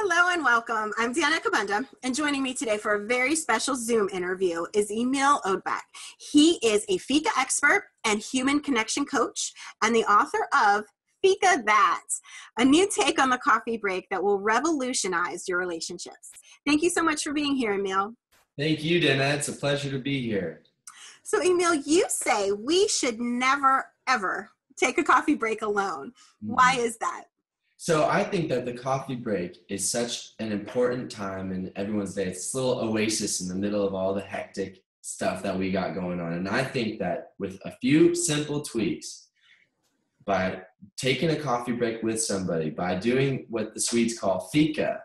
Hello and welcome. I'm Danette Kubanda, and joining me today for a very special Zoom interview is Émile O. He is a Fika expert and human connection coach and the author of Fika That, a new take on the coffee break that will revolutionize your relationships. Thank you so much for being here, Émile. Thank you, Danette. It's a pleasure to be here. So, Émile, you say we should never, ever take a coffee break alone. Why is that? So I think that the coffee break is such an important time in everyone's day. It's this little oasis in the middle of all the hectic stuff that we got going on. And I think that with a few simple tweaks, by taking a coffee break with somebody, by doing what the Swedes call Fika,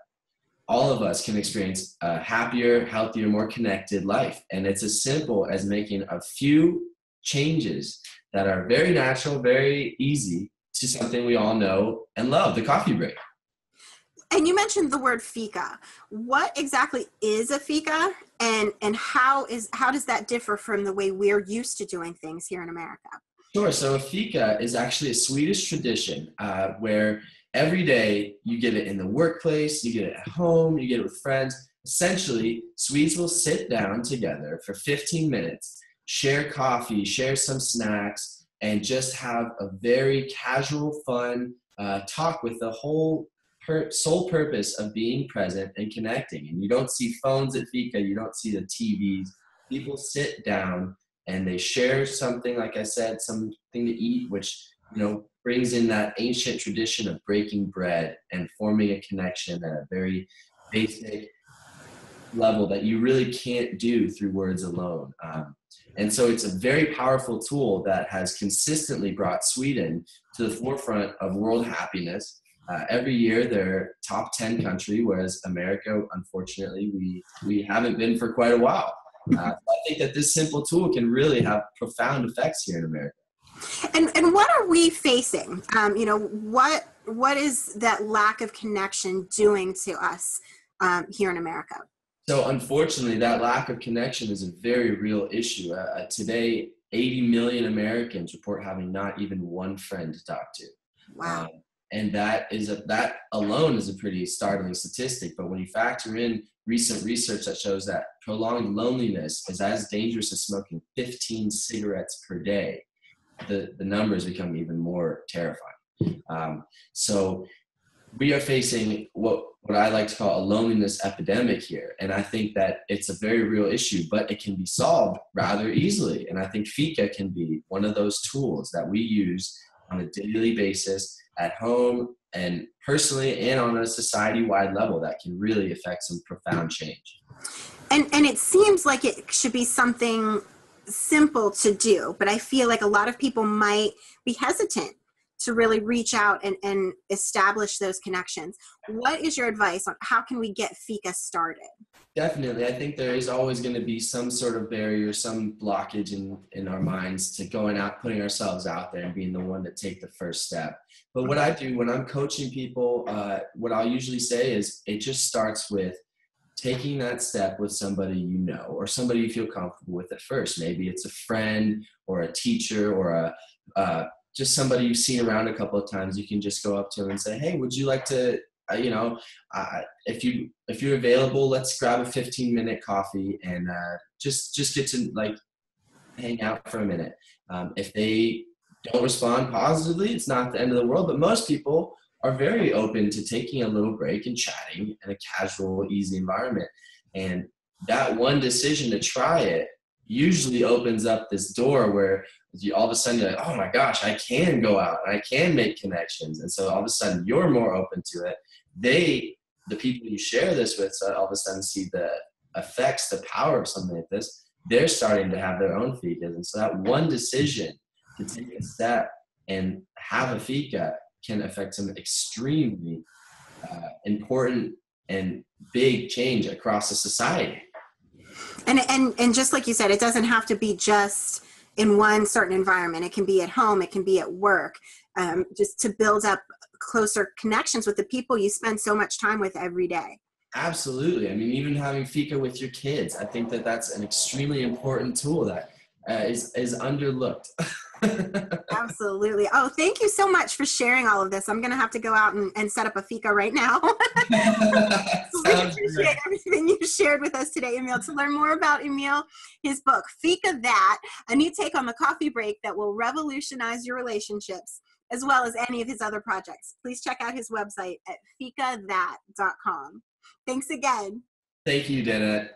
all of us can experience a happier, healthier, more connected life. And it's as simple as making a few changes that are very natural, very easy, to something we all know and love, the coffee break. And you mentioned the word Fika. What exactly is a Fika, and how does that differ from the way we're used to doing things here in America? Sure. So a Fika is actually a Swedish tradition where every day you get it in the workplace, you get it at home, you get it with friends. Essentially, Swedes will sit down together for 15 minutes, share coffee, share some snacks, and just have a very casual, fun talk with the whole sole purpose of being present and connecting. And you don't see phones at Fika, you don't see the TVs. People sit down and they share something, like I said, something to eat, which brings in that ancient tradition of breaking bread and forming a connection at a very basic level that you really can't do through words alone. And so it's a very powerful tool that has consistently brought Sweden to the forefront of world happiness. Every year they're top 10 country, whereas America, unfortunately, we haven't been for quite a while. I think that this simple tool can really have profound effects here in America. And what are we facing? What is that lack of connection doing to us here in America? So unfortunately, that lack of connection is a very real issue. Today, 80 million Americans report having not even one friend to talk to. Wow. And that alone is a pretty startling statistic. But when you factor in recent research that shows that prolonged loneliness is as dangerous as smoking 15 cigarettes per day, the numbers become even more terrifying. So we are facing what I like to call a loneliness epidemic here. And I think that it's a very real issue, but it can be solved rather easily. And I think Fika can be one of those tools that we use on a daily basis at home and personally and on a society-wide level that can really affect some profound change. And it seems like it should be something simple to do, but I feel like a lot of people might be hesitant to really reach out and establish those connections. What is your advice on how can we get Fika started? Definitely. I think there is always going to be some sort of barrier, some blockage in our minds to going out, putting ourselves out there and being the one to take the first step. But what I do when I'm coaching people, what I'll usually say is it just starts with taking that step with somebody you know or somebody you feel comfortable with at first. Maybe it's a friend or a teacher or just somebody you've seen around a couple of times. You can just go up to them and say, hey, would you like to, if you're available, let's grab a 15-minute coffee and just get to hang out for a minute. If they don't respond positively, it's not the end of the world, but most people are very open to taking a little break and chatting in a casual, easy environment. And that one decision to try it usually opens up this door where all of a sudden you're like, oh my gosh, I can go out and I can make connections. And so all of a sudden you're more open to it. The people you share this with, so all of a sudden see the effects, the power of something like this. They're starting to have their own fikas. And so that one decision to take a step and have a fika can affect some extremely important and big change across the society. And just like you said, it doesn't have to be just in one certain environment. It can be at home, it can be at work, just to build up closer connections with the people you spend so much time with every day. Absolutely. I mean, even having fika with your kids, I think that that's an extremely important tool that is underlooked. Absolutely. Oh, thank you so much for sharing all of this. I'm going to have to go out and set up a fika right now. appreciate everything you shared with us today, Emile. To learn more about Emile, his book, Fika That, a new take on the coffee break that will revolutionize your relationships, as well as any of his other projects, please check out his website at fikathat.com. Thanks again. Thank you, Danette.